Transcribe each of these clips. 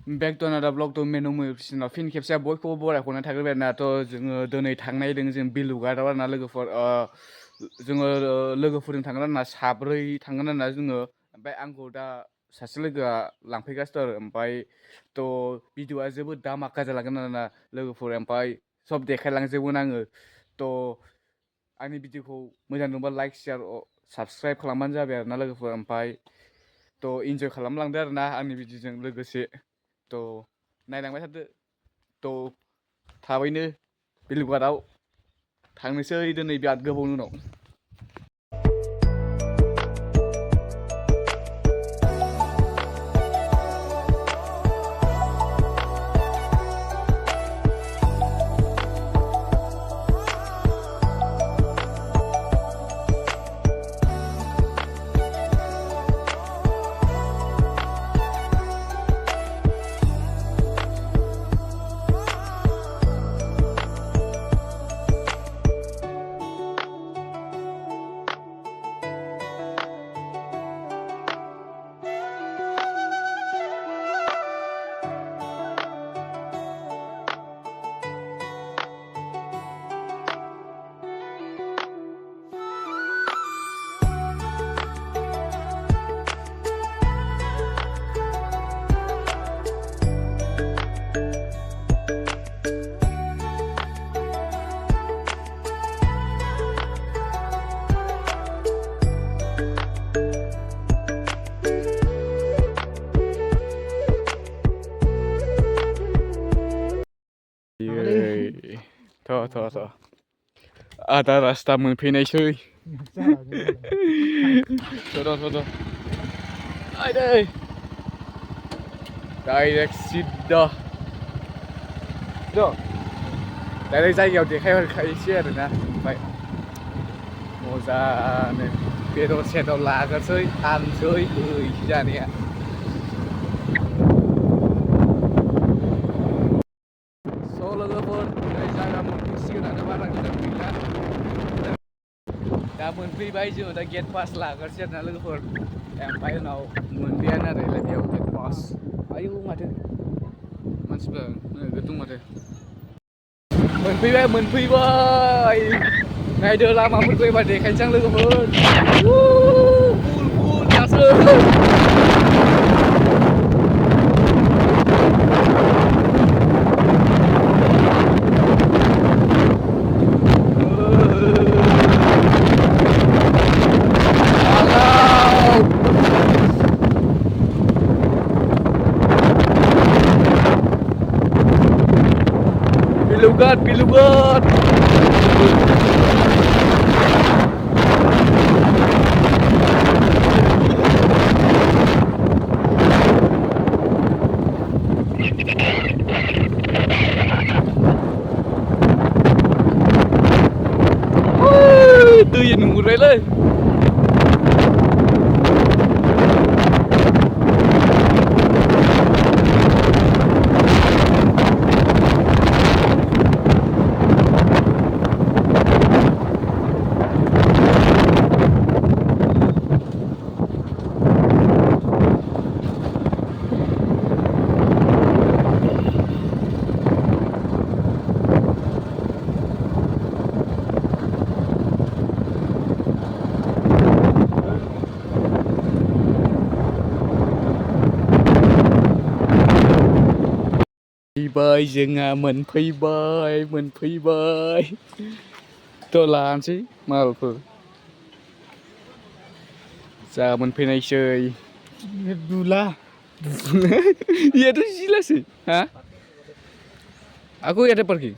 बेक to आनादार blog टु मेनु मुभिसिनाव फिन खेबसे बयखौबो बरायहरनाय थाग्रोबाय आरोना थ' जोङो दिनै थांनायदों जों बेलुघाटआव आरोना लोगोफोर जोङो लोगोफोरजों थांगोन आरोना साब्रै थांगोन आरोना जोङो ओमफ्राय आंखौ दा सासे लोगोआ लांफैगासिनो आरो ओमफ्राय थ' भिडिअआ जोबोद दामाका जालांगोन आरोना लोगोफोर ओमफ्राय सब देखायलांजोबगोन आङो थ' आंनि भिडिअखौ मोजां नुबा लाइक शेयार साबसक्राइब खालामबानो जाबाय आरोना लोगोफोर ओमफ्राय थ' इन्जय खालामलांदो आरोना आंनि भिडिअजों लोगोसे थ' नायलांबाय थादो थ' थाबैनो बेलुघाटआव थांनोसै दिनै बिराद गोबावनि उनाव थ' आधा रास्ता मोनफैनायसै थ' आयदै डाइरेक्ट सिद्दा डाइरेक्ट जायगायाव देखायहरखायोसै आरोना ओमफ्राय मोजांनो बेदर सेदर लाग्रोसै थांसै हैसै जानाया लोगोफोर दिनै जायगा मोनफैसिगोनानो बारा गोजान गैला दा मोनफैबाय जोङो दा गेट पास लाग्रोसै आरोना लोगोफोर ओमफ्राय उनाव मोनबायानो आरो बेयाव गेट पास आयौ माथो मानसिफ्रा नोगोद दं माथो मोनफैबाय नायदो लामाफोरखौ एबार देखायनोसै आं लोगोफोर फुल दासो Bhelughat दैया नुहुरबायलै फैबाय जोंहा मोनफैबाय थ' लानोसै मालफोर जा मोनफैनायसै दुला याथ' जिलासै हा aku ada pergi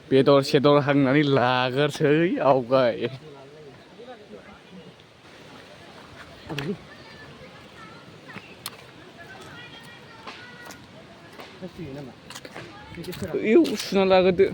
बेदर सेदर हांनानै लाग्रोसै आवगाय Iu sudah लाग्रोदो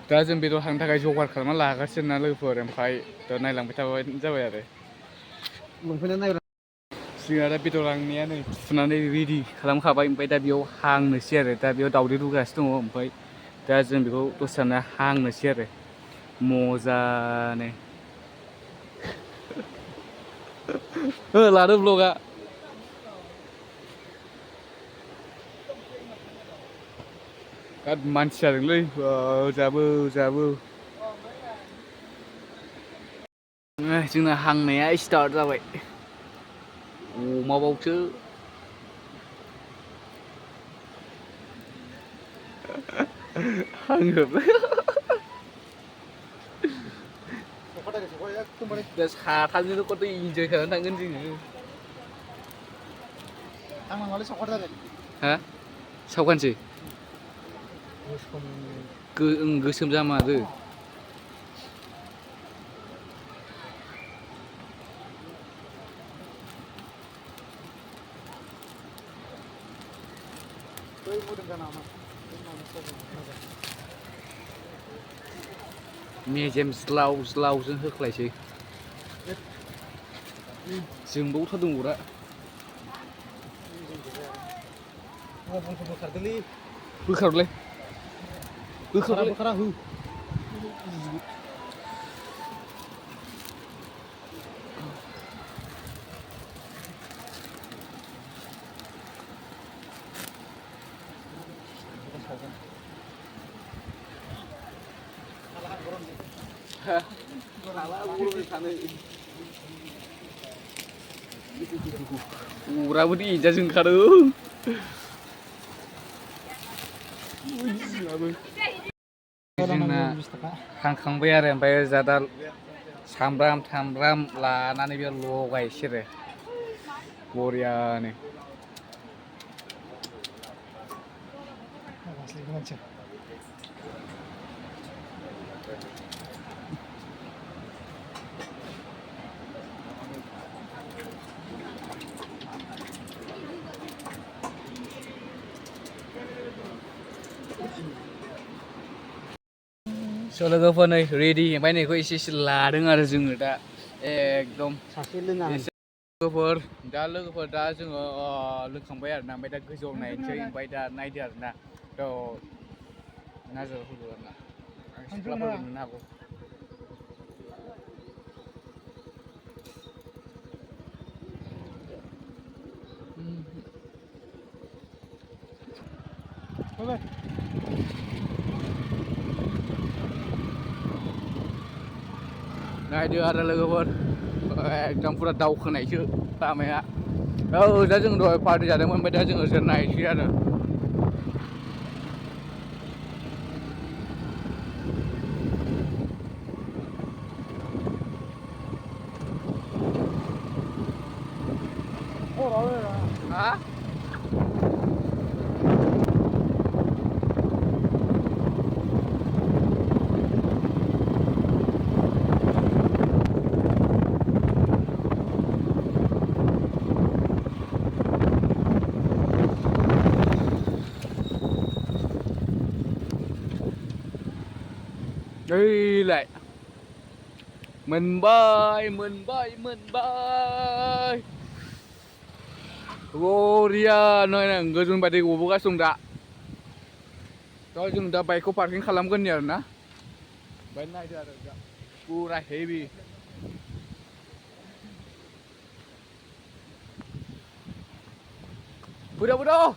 दा जों बेदर हांनो थाखाय जगार खालामना लागासिनो ना लोगोफोर ओमफ्राय दा नायलांबाय थाबानो जाबाय आरो लंपेन्टआ नायब्रा जोंहा दा बेदर लांनाया नै सुनानै रेडि खालामखाबाय ओमफ्राय दा बेयाव हांनोसै आरो दा बेयाव दावदै रुगासिनो दङ ओमफ्राय दा जों बेखौ दसे थाना हांनोसै आरो मोजानो लादो ब्लगा बिराद मानसि जादोंलै जाबो जोंना हांनाया स्टार्ट जाबाय अमाबावसो हांजोबबाय दा साथामजोंनो खथ' इन्जय खालामनो थांगोन जोङो आंनावलाय सावगार जादों हा सावगानसै गोसोम जामारो मेजेम ज्लावजों होख्लायसै जोंबावथारदों अरा बोखारलै हो अराबो देनजारसो ओंखारो जोंना हांखांबाय आरो ओमफ्राय दा सामब्राम थामब्राम लानानै बे लगायसै आरो बरियानो स' लोगोफोर नै रेडि ओमफ्राय नैखौ एसे लादों आरो जोङो दा एकदम लोगोफोर दा जोङो लोंखांबाय आरोना ओमफ्राय दा गोजौआव नायनोसै ओमफ्राय दा नायदो आरोना नायजाबफोरखौ आरोना सिख्लाफोरबो नुनो हागौ नायदो आरो लोगोफोर एकदम फुरा दावखोनायसो लामाया दा जों दहाय पार्टि जादोंमोन ओमफ्राय दा जोङो नायसै आरो हा ओइलाय मोनबाय बरिया नै गोजौनिफ्राय दै गबोगासिनो दं दा जों दा बाइकखौ पार्किं खालामगोन आरोना ओमफ्राय नायदो आरो दा फुरा हेभि Bodo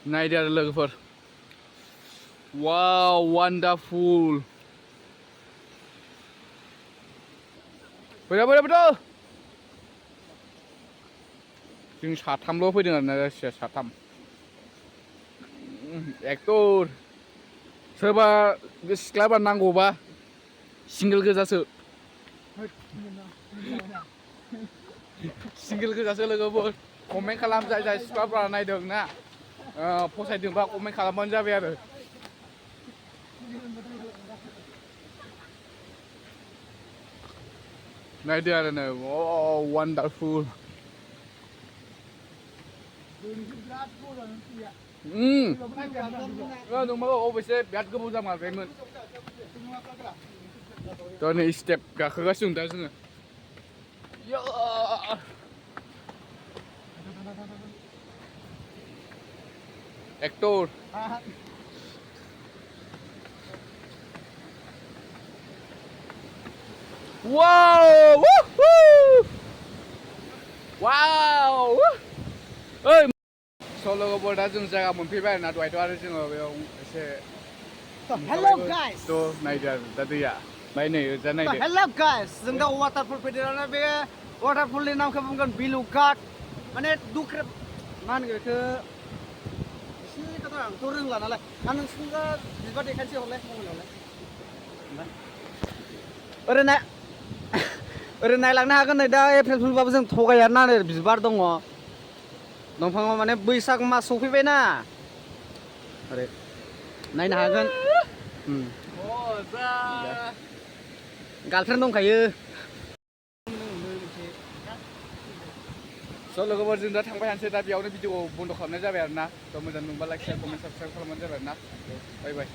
नायदो आरो लोगोफोर वाव वान्डारफुल बोदो जों साथामल' फैदों आरोना जायखिजाया साथाम एक्टर सोरबा सिख्लाबा नांगौबा सिंगेल गोजासो लोगोफोर कमेन्ट खालाम जाय सिख्लाफ्रा नायदों ना फसायदोंबा कमेन्ट खालामबानो जाबाय आरो नायदो आरो नै वान्डारफुल नंमारगौ अबयसे बिराद गोबाव जामारबायमोन थ' नै स्टेप गाखोगासिनो दं दा जोङो एक्टर वाव वाव ओइ सल'गोफोर दा जों जायगा मोनफैबाय आरोना दहायथ' आरो जोङो बेयाव एसे हेलौ गाइस थ' नायदो आरो दा दैया ओमफ्राय नै ओजा नायदो हेलौ गाइस जों दा वाटारफल फैदों आरो बे वाटारफलनि नामखौ बुंगोन बेलुघाट माने दुख्रे मा होनगोन बेखौ एसे खोथा आंथ' रोंला नालाय आं नोंसिनिखौ बिबार देखायनोसै हरलाय मबाइलावलाय ओरै नायलांनो हागोन नै दा एप्रिल फुलबाबो जों थगाया ना नै बिबार दङ दंफाङाव माने बैसाग मास सफैबायना ओरै नायनो हागोन गार्लफ्रेन्ड दंखायो स' लोगोफोर जों दा थांबाय थानोसै दा बेयावनो भिडिअ बन्द' खालामनाय जाबाय आरो ना थ' मोजां नुबा लाइक शेयार कमेन्ट साबसक्राइब खालामनाय जाबाय आरो ना बाय बाय